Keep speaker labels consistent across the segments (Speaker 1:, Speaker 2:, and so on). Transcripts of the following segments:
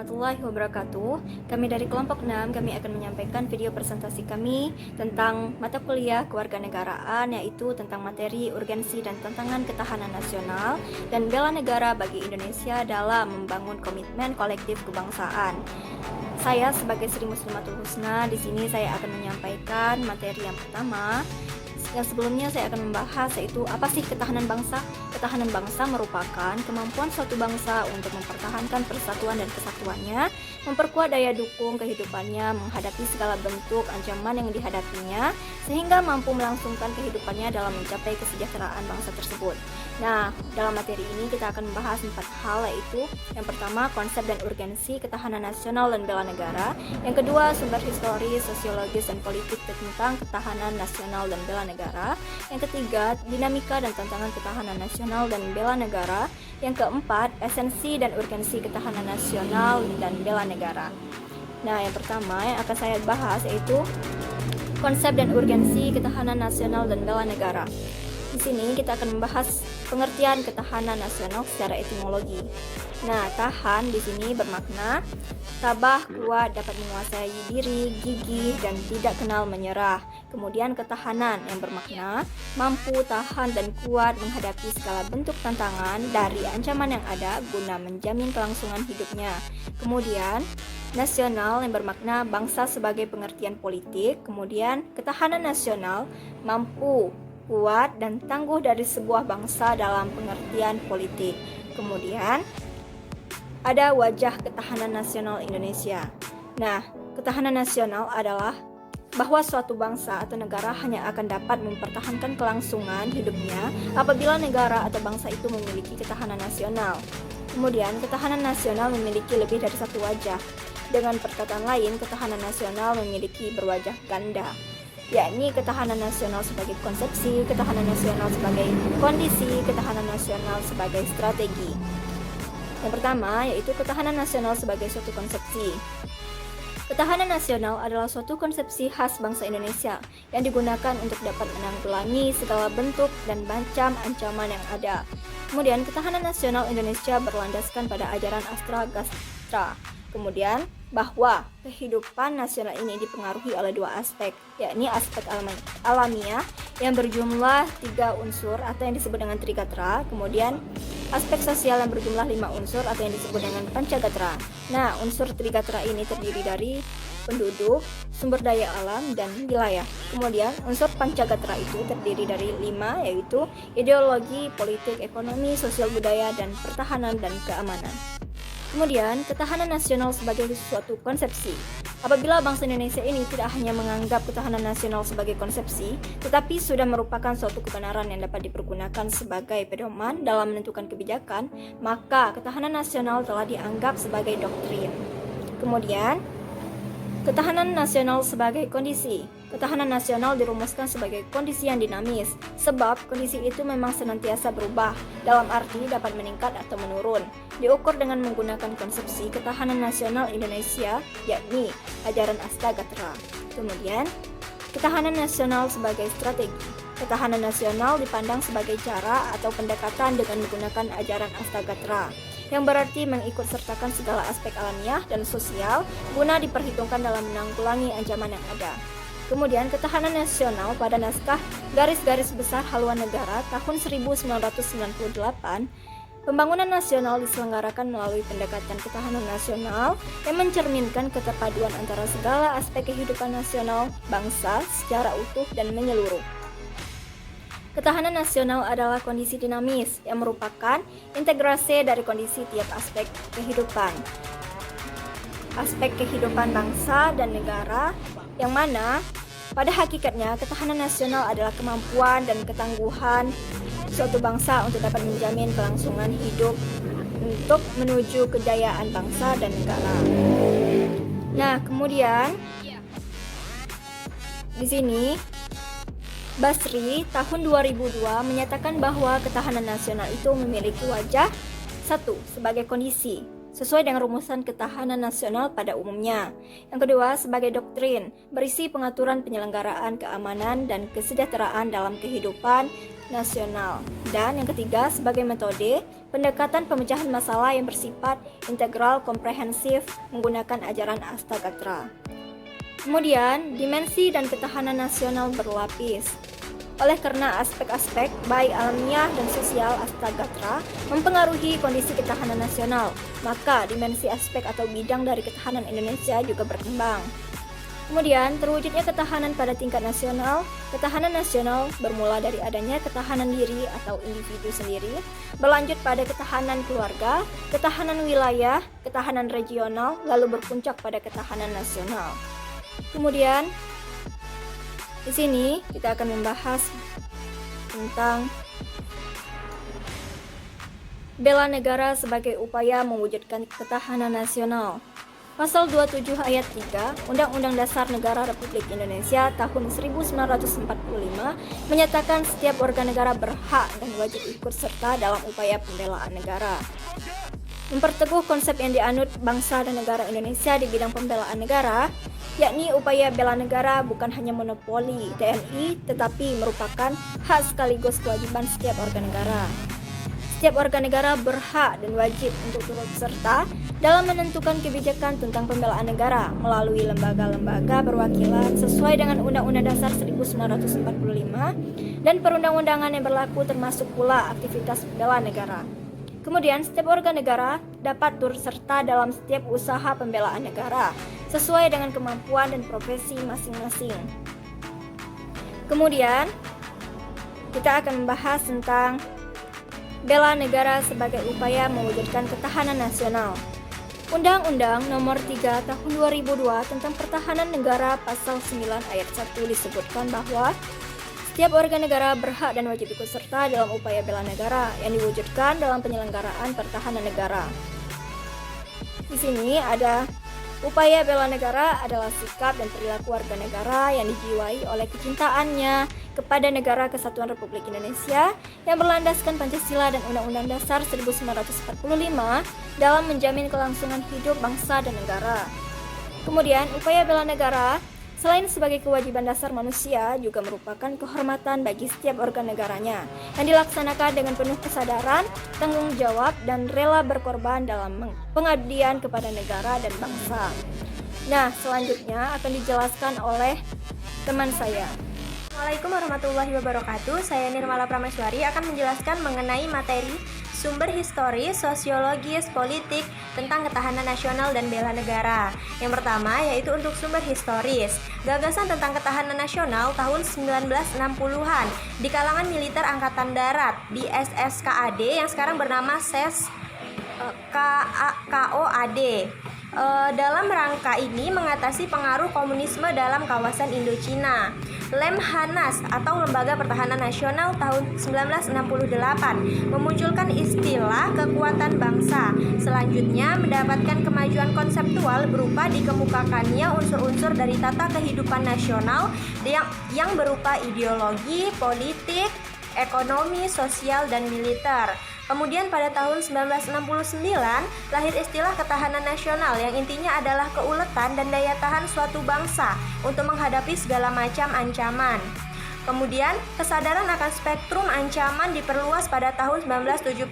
Speaker 1: warahmatullahi wabarakatuh. Kami dari kelompok 6, kami akan menyampaikan video presentasi kami tentang mata kuliah kewarganegaraan, yaitu tentang materi, urgensi, dan tantangan ketahanan nasional dan bela negara bagi Indonesia dalam membangun komitmen kolektif kebangsaan. Saya sebagai Sri Muslimatul Husna, di sini saya akan menyampaikan materi yang pertama. Yang sebelumnya saya akan membahas yaitu apa sih ketahanan bangsa. Ketahanan bangsa merupakan kemampuan suatu bangsa untuk mempertahankan persatuan dan kesatuannya, memperkuat daya dukung kehidupannya menghadapi segala bentuk ancaman yang dihadapinya, sehingga mampu melangsungkan kehidupannya dalam mencapai kesejahteraan bangsa tersebut. Nah, dalam materi ini kita akan membahas 4 hal, yaitu yang pertama konsep dan urgensi ketahanan nasional dan bela negara, yang kedua sumber historis, sosiologis, dan politik tentang ketahanan nasional dan bela negara, yang ketiga dinamika dan tantangan ketahanan nasional dan bela negara, yang keempat esensi dan urgensi ketahanan nasional dan bela negara. Nah, yang pertama yang akan saya bahas yaitu konsep dan urgensi ketahanan nasional dan bela negara. Di sini kita akan membahas pengertian ketahanan nasional secara etimologi. Nah, tahan di sini bermakna tabah, kuat, dapat menguasai diri, gigih, dan tidak kenal menyerah. Kemudian ketahanan yang bermakna mampu, tahan, dan kuat menghadapi segala bentuk tantangan dari ancaman yang ada guna menjamin kelangsungan hidupnya. Kemudian nasional yang bermakna bangsa sebagai pengertian politik. Kemudian ketahanan nasional mampu, kuat, dan tangguh dari sebuah bangsa dalam pengertian politik. Kemudian ada wajah ketahanan nasional Indonesia. Nah, ketahanan nasional adalah bahwa suatu bangsa atau negara hanya akan dapat mempertahankan kelangsungan hidupnya apabila negara atau bangsa itu memiliki ketahanan nasional. Kemudian, ketahanan nasional memiliki lebih dari satu wajah. Dengan perkataan lain, ketahanan nasional memiliki berwajah ganda, yakni ketahanan nasional sebagai konsepsi, ketahanan nasional sebagai kondisi, ketahanan nasional sebagai strategi. Yang pertama yaitu ketahanan nasional sebagai suatu konsepsi. Ketahanan nasional adalah suatu konsepsi khas bangsa Indonesia yang digunakan untuk dapat menanggulangi segala bentuk dan macam ancaman yang ada. Kemudian ketahanan nasional Indonesia berlandaskan pada ajaran Astra. Kemudian bahwa kehidupan nasional ini dipengaruhi oleh dua aspek, yakni aspek alamiah yang berjumlah 3 unsur atau yang disebut dengan Trigatra, kemudian aspek sosial yang berjumlah 5 unsur atau yang disebut dengan Pancagatra. Nah, unsur Trigatra ini terdiri dari penduduk, sumber daya alam, dan wilayah. Kemudian unsur Pancagatra itu terdiri dari 5, yaitu ideologi, politik, ekonomi, sosial budaya, dan pertahanan dan keamanan. Kemudian, ketahanan nasional sebagai suatu konsepsi. Apabila bangsa Indonesia ini tidak hanya menganggap ketahanan nasional sebagai konsepsi, tetapi sudah merupakan suatu kebenaran yang dapat dipergunakan sebagai pedoman dalam menentukan kebijakan, maka ketahanan nasional telah dianggap sebagai doktrin. Kemudian, ketahanan nasional sebagai kondisi. Ketahanan nasional dirumuskan sebagai kondisi yang dinamis, sebab kondisi itu memang senantiasa berubah, dalam arti dapat meningkat atau menurun. Diukur dengan menggunakan konsepsi ketahanan nasional Indonesia, yakni ajaran Astagatra. Kemudian, ketahanan nasional sebagai strategi. Ketahanan nasional dipandang sebagai cara atau pendekatan dengan menggunakan ajaran Astagatra, yang berarti mengikut sertakan segala aspek alamiah dan sosial guna diperhitungkan dalam menanggulangi ancaman yang ada. Kemudian ketahanan nasional pada naskah Garis-Garis Besar Haluan Negara tahun 1998, pembangunan nasional diselenggarakan melalui pendekatan ketahanan nasional yang mencerminkan keterpaduan antara segala aspek kehidupan nasional bangsa secara utuh dan menyeluruh. Ketahanan nasional adalah kondisi dinamis yang merupakan integrasi dari kondisi tiap aspek kehidupan bangsa dan negara, yang mana pada hakikatnya ketahanan nasional adalah kemampuan dan ketangguhan suatu bangsa untuk dapat menjamin kelangsungan hidup untuk menuju kejayaan bangsa dan negara. Nah, kemudian di sini Basri tahun 2002 menyatakan bahwa ketahanan nasional itu memiliki wajah 1 sebagai kondisi, sesuai dengan rumusan ketahanan nasional pada umumnya. Yang kedua, sebagai doktrin, berisi pengaturan penyelenggaraan keamanan dan kesejahteraan dalam kehidupan nasional. Dan yang ketiga, sebagai metode, pendekatan pemecahan masalah yang bersifat integral komprehensif menggunakan ajaran Astagatra. Kemudian, dimensi dan ketahanan nasional berlapis. Oleh karena aspek-aspek baik alamiah dan sosial Astagatra mempengaruhi kondisi ketahanan nasional, maka dimensi aspek atau bidang dari ketahanan Indonesia juga berkembang. Kemudian, terwujudnya ketahanan pada tingkat nasional. Ketahanan nasional bermula dari adanya ketahanan diri atau individu sendiri, berlanjut pada ketahanan keluarga, ketahanan wilayah, ketahanan regional, lalu berpuncak pada ketahanan nasional. Kemudian, di sini kita akan membahas tentang bela negara sebagai upaya mewujudkan ketahanan nasional. Pasal 27 ayat 3 Undang-Undang Dasar Negara Republik Indonesia tahun 1945 menyatakan setiap warga negara berhak dan wajib ikut serta dalam upaya pembelaan negara. Memperteguh konsep yang dianut bangsa dan negara Indonesia di bidang pembelaan negara, yakni upaya bela negara bukan hanya monopoli TNI, tetapi merupakan hak sekaligus kewajiban setiap warga negara. Setiap warga negara berhak dan wajib untuk turut serta dalam menentukan kebijakan tentang pembelaan negara melalui lembaga-lembaga perwakilan sesuai dengan Undang-Undang Dasar 1945 dan perundang-undangan yang berlaku, termasuk pula aktivitas bela negara. Kemudian, setiap warga negara dapat turut serta dalam setiap usaha pembelaan negara sesuai dengan kemampuan dan profesi masing-masing. Kemudian, kita akan membahas tentang bela negara sebagai upaya mewujudkan ketahanan nasional. Undang-Undang Nomor 3 Tahun 2002 tentang Pertahanan Negara Pasal 9 Ayat 1 disebutkan bahwa setiap warga negara berhak dan wajib ikut serta dalam upaya bela negara yang diwujudkan dalam penyelenggaraan pertahanan negara. Di sini ada upaya bela negara adalah sikap dan perilaku warga negara yang dijiwai oleh kecintaannya kepada Negara Kesatuan Republik Indonesia yang berlandaskan Pancasila dan Undang-Undang Dasar 1945 dalam menjamin kelangsungan hidup bangsa dan negara. Kemudian, upaya bela negara selain sebagai kewajiban dasar manusia, juga merupakan kehormatan bagi setiap warga negaranya yang dilaksanakan dengan penuh kesadaran, tanggung jawab, dan rela berkorban dalam pengabdian kepada negara dan bangsa. Nah, selanjutnya akan dijelaskan oleh teman saya.
Speaker 2: Assalamualaikum warahmatullahi wabarakatuh. Saya Nirmala Prameswari akan menjelaskan mengenai materi sumber historis, sosiologis, politik tentang ketahanan nasional dan bela negara. Yang pertama yaitu untuk sumber historis. Gagasan tentang ketahanan nasional tahun 1960-an di kalangan militer Angkatan Darat di SSKAD yang sekarang bernama SES KOAD. Dalam rangka ini mengatasi pengaruh komunisme dalam kawasan Indochina. Lemhanas atau Lembaga Pertahanan Nasional tahun 1968 memunculkan istilah kekuatan bangsa. Selanjutnya mendapatkan kemajuan konseptual berupa dikemukakannya unsur-unsur dari tata kehidupan nasional yang berupa ideologi, politik, ekonomi, sosial, dan militer. Kemudian pada tahun 1969 lahir istilah ketahanan nasional yang intinya adalah keuletan dan daya tahan suatu bangsa untuk menghadapi segala macam ancaman. Kemudian kesadaran akan spektrum ancaman diperluas pada tahun 1972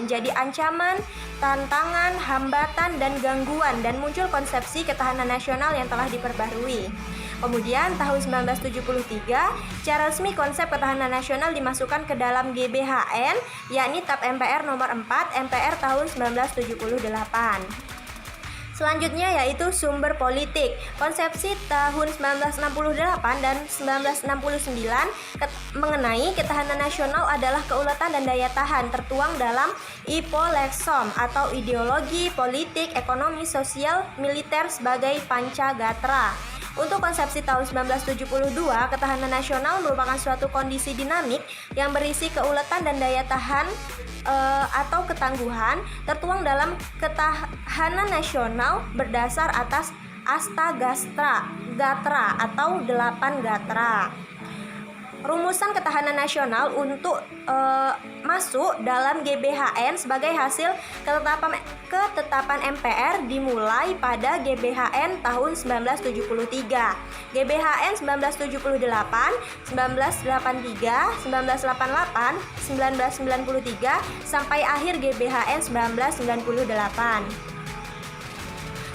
Speaker 2: menjadi ancaman, tantangan, hambatan, dan gangguan, dan muncul konsepsi ketahanan nasional yang telah diperbarui. Kemudian tahun 1973, secara resmi konsep ketahanan nasional dimasukkan ke dalam GBHN, yakni TAP MPR nomor 4 MPR tahun 1978. Selanjutnya yaitu sumber politik. Konsepsi tahun 1968 dan 1969 mengenai ketahanan nasional adalah keuletan dan daya tahan tertuang dalam IPO Leksom atau ideologi, politik, ekonomi, sosial, militer sebagai Pancagatra. Untuk konsepsi tahun 1972, ketahanan nasional merupakan suatu kondisi dinamik yang berisi keuletan dan daya tahan atau ketangguhan tertuang dalam ketahanan nasional berdasar atas Astagatra atau 8 gatra. Rumusan ketahanan nasional untuk masuk dalam GBHN sebagai hasil ketetapan MPR dimulai pada GBHN tahun 1973, GBHN 1978, 1983, 1988, 1993 sampai akhir GBHN 1998.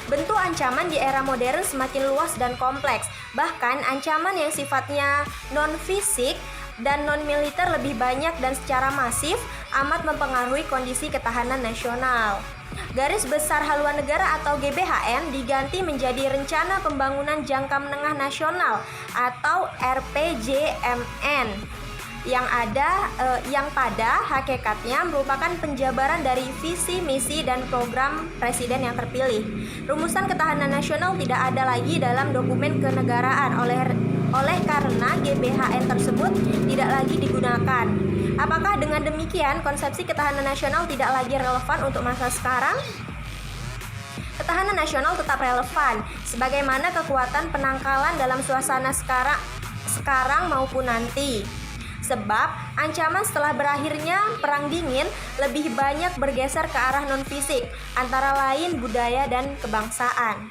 Speaker 2: Bentuk ancaman di era modern semakin luas dan kompleks. Bahkan ancaman yang sifatnya non-fisik dan non-militer lebih banyak dan secara masif amat mempengaruhi kondisi ketahanan nasional. Garis Besar Haluan Negara atau GBHN diganti menjadi Rencana Pembangunan Jangka Menengah Nasional atau RPJMN yang pada hakikatnya merupakan penjabaran dari visi, misi, dan program presiden yang terpilih. Rumusan ketahanan nasional tidak ada lagi dalam dokumen kenegaraan oleh karena GBHN tersebut tidak lagi digunakan. Apakah dengan demikian konsepsi ketahanan nasional tidak lagi relevan untuk masa sekarang? Ketahanan nasional tetap relevan sebagaimana kekuatan penangkalan dalam suasana sekarang maupun nanti. Sebab ancaman setelah berakhirnya Perang Dingin lebih banyak bergeser ke arah non-fisik, antara lain budaya dan kebangsaan.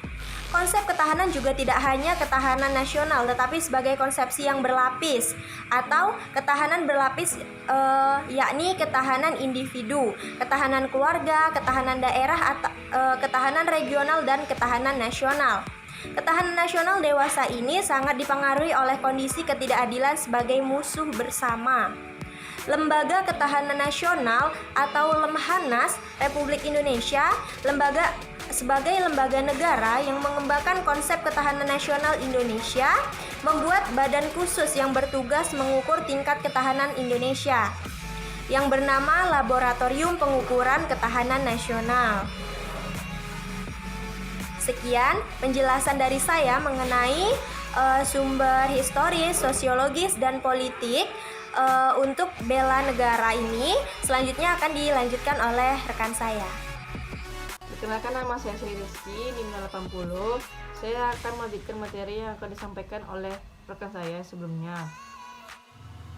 Speaker 2: Konsep ketahanan juga tidak hanya ketahanan nasional, tetapi sebagai konsepsi yang berlapis atau ketahanan berlapis, yakni ketahanan individu, ketahanan keluarga, ketahanan daerah, ketahanan regional, dan ketahanan nasional. Ketahanan nasional dewasa ini sangat dipengaruhi oleh kondisi ketidakadilan sebagai musuh bersama. Lembaga Ketahanan Nasional atau Lemhanas Republik Indonesia sebagai lembaga negara yang mengembangkan konsep ketahanan nasional Indonesia membuat badan khusus yang bertugas mengukur tingkat ketahanan Indonesia yang bernama Laboratorium Pengukuran Ketahanan Nasional. Sekian penjelasan dari saya mengenai sumber historis, sosiologis, dan politik untuk bela negara ini. Selanjutnya akan dilanjutkan oleh rekan saya.
Speaker 3: Perkenalkan, nama saya Sri Rizky, NIM 80. Saya akan melanjutkan materi yang akan disampaikan oleh rekan saya sebelumnya.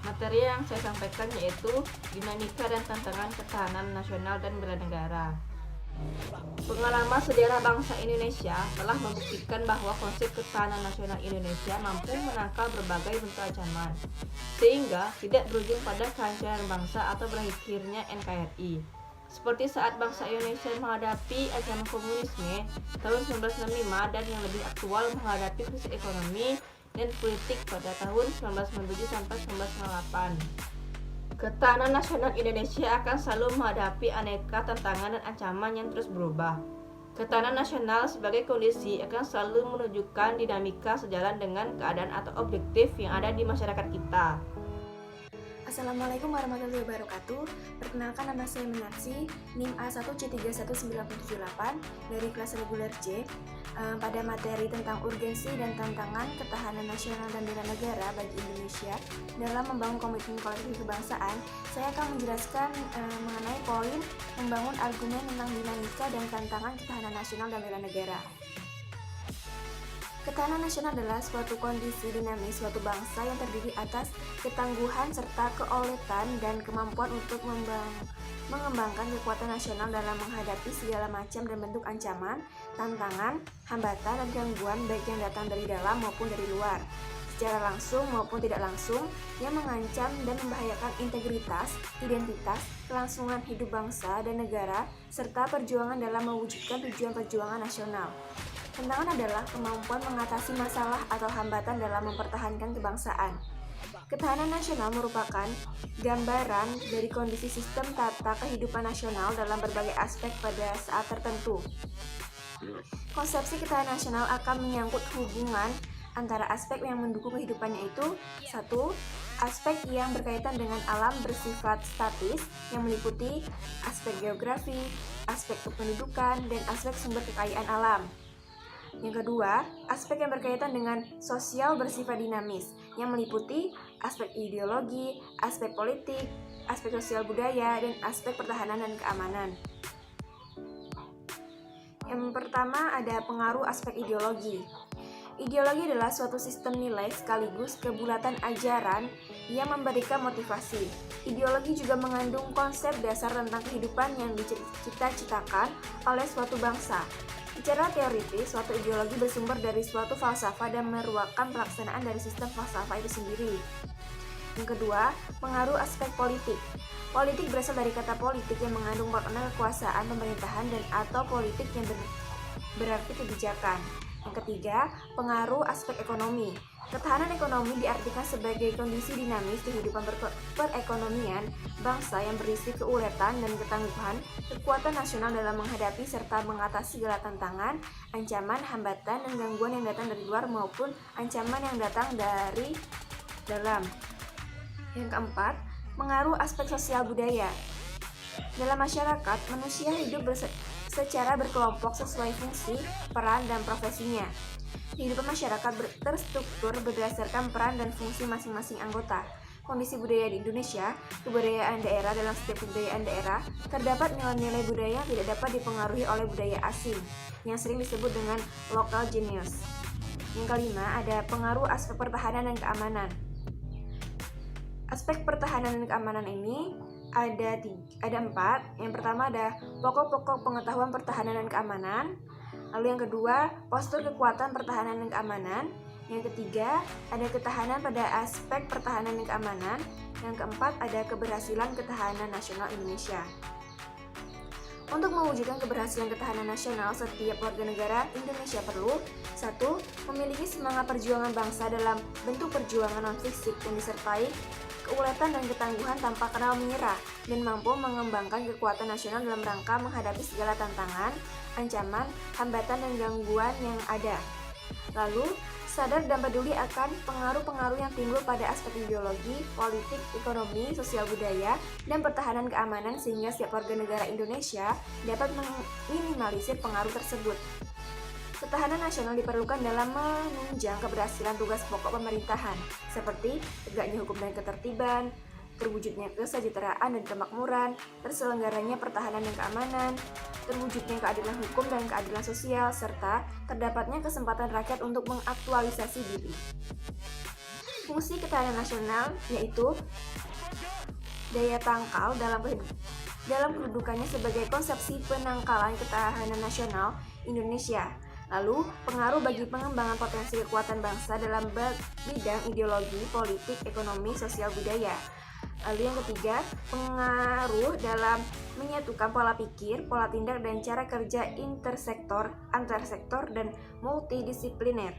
Speaker 3: Materi yang saya sampaikan yaitu dinamika dan tantangan ketahanan nasional dan bela negara. Pengalaman sejarah bangsa Indonesia telah membuktikan bahwa konsep ketahanan nasional Indonesia mampu menangkal berbagai bentuk ancaman, sehingga tidak berujung pada kehancuran bangsa atau berakhirnya NKRI. Seperti saat bangsa Indonesia menghadapi ancaman komunisme tahun 1965 dan yang lebih aktual menghadapi krisis ekonomi dan politik pada tahun 1997 sampai 1998. Ketahanan nasional Indonesia akan selalu menghadapi aneka tantangan dan ancaman yang terus berubah. Ketahanan nasional sebagai kondisi akan selalu menunjukkan dinamika sejalan dengan keadaan atau objektif yang ada di masyarakat kita.
Speaker 1: Assalamualaikum warahmatullahi wabarakatuh. Perkenalkan, nama saya Minarsi, NIM A1C31978 dari kelas reguler J. Pada materi tentang urgensi dan tantangan ketahanan nasional dan bela negara bagi Indonesia dalam membangun komitmen kolektif kebangsaan, saya akan menjelaskan mengenai poin membangun argumen tentang dinamika dan tantangan ketahanan nasional dan bela negara. Ketahanan nasional adalah suatu kondisi dinamis suatu bangsa yang terdiri atas ketangguhan serta keoletan dan kemampuan untuk mengembangkan kekuatan nasional dalam menghadapi segala macam dan bentuk ancaman, tantangan, hambatan, dan gangguan baik yang datang dari dalam maupun dari luar, secara langsung maupun tidak langsung, yang mengancam dan membahayakan integritas, identitas, kelangsungan hidup bangsa dan negara, serta perjuangan dalam mewujudkan tujuan perjuangan nasional. Tantangan adalah kemampuan mengatasi masalah atau hambatan dalam mempertahankan kebangsaan. Ketahanan nasional merupakan gambaran dari kondisi sistem tata kehidupan nasional dalam berbagai aspek pada saat tertentu. Konsepsi ketahanan nasional akan menyangkut hubungan antara aspek yang mendukung kehidupannya itu: 1. Aspek yang berkaitan dengan alam bersifat statis yang meliputi aspek geografi, aspek kependudukan, dan aspek sumber kekayaan alam. Yang kedua, aspek yang berkaitan dengan sosial bersifat dinamis yang meliputi aspek ideologi, aspek politik, aspek sosial budaya, dan aspek pertahanan dan keamanan. Yang pertama ada pengaruh aspek ideologi.
Speaker 2: Ideologi adalah suatu sistem nilai sekaligus kebulatan ajaran yang memberikan motivasi. Ideologi juga mengandung konsep dasar tentang kehidupan yang dicita-citakan oleh suatu bangsa. Secara teoritis, suatu ideologi bersumber dari suatu falsafah dan merupakan pelaksanaan dari sistem falsafah itu sendiri. Yang kedua, pengaruh aspek politik. Politik berasal dari kata politik yang mengandung makna kekuasaan, pemerintahan, dan atau politik yang berarti kebijakan. Yang ketiga, pengaruh aspek ekonomi. Ketahanan ekonomi diartikan sebagai kondisi dinamis kehidupan perekonomian bangsa yang berisi keuletan dan ketangguhan, kekuatan nasional dalam menghadapi serta mengatasi segala tantangan, ancaman, hambatan, dan gangguan yang datang dari luar maupun ancaman yang datang dari dalam. Yang keempat, pengaruh aspek sosial budaya. Dalam masyarakat, manusia hidup secara berkelompok sesuai fungsi, peran, dan profesinya. Kehidupan masyarakat terstruktur berdasarkan peran dan fungsi masing-masing anggota. Kondisi budaya di Indonesia, kebudayaan daerah dalam setiap kebudayaan daerah, terdapat nilai-nilai budaya yang tidak dapat dipengaruhi oleh budaya asing, yang sering disebut dengan local genius. Yang kelima, ada pengaruh aspek pertahanan dan keamanan. Aspek pertahanan dan keamanan ini ada 4. Yang pertama ada pokok-pokok pengetahuan pertahanan dan keamanan. Lalu yang kedua, postur kekuatan pertahanan dan keamanan. Yang ketiga, ada ketahanan pada aspek pertahanan dan keamanan. Yang keempat, ada keberhasilan ketahanan nasional Indonesia. Untuk mewujudkan keberhasilan ketahanan nasional, setiap warga negara Indonesia perlu 1. Memiliki semangat perjuangan bangsa dalam bentuk perjuangan non-fisik yang disertai keuletan dan ketangguhan tanpa kenal menyerah, dan mampu mengembangkan kekuatan nasional dalam rangka menghadapi segala tantangan, ancaman, hambatan, dan gangguan yang ada. Lalu, sadar dan peduli akan pengaruh-pengaruh yang timbul pada aspek ideologi, politik, ekonomi, sosial budaya, dan pertahanan keamanan sehingga setiap warga negara Indonesia dapat meminimalisir pengaruh tersebut. Ketahanan nasional diperlukan dalam menunjang keberhasilan tugas pokok pemerintahan, seperti tegaknya hukum dan ketertiban, terwujudnya kesejahteraan dan kemakmuran, terselenggaranya pertahanan dan keamanan, terwujudnya keadilan hukum dan keadilan sosial, serta terdapatnya kesempatan rakyat untuk mengaktualisasi diri. Fungsi ketahanan nasional yaitu daya tangkal dalam kedudukannya sebagai konsepsi penangkalan ketahanan nasional Indonesia. Lalu, pengaruh bagi pengembangan potensi kekuatan bangsa dalam bidang ideologi, politik, ekonomi, sosial budaya. Lalu yang ketiga, pengaruh dalam menyatukan pola pikir, pola tindak, dan cara kerja intersektor, antarsektor, dan multidisipliner.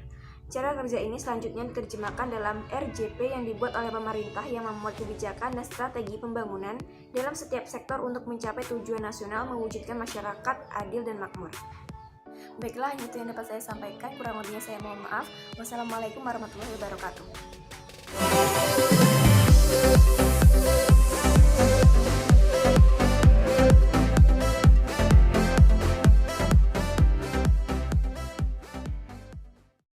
Speaker 2: Cara kerja ini selanjutnya diterjemahkan dalam RJP yang dibuat oleh pemerintah yang membuat kebijakan dan strategi pembangunan dalam setiap sektor untuk mencapai tujuan nasional mewujudkan masyarakat adil dan makmur. Baiklah, itu yang dapat saya sampaikan. Kurang lebihnya saya mohon maaf. Wassalamualaikum warahmatullahi wabarakatuh.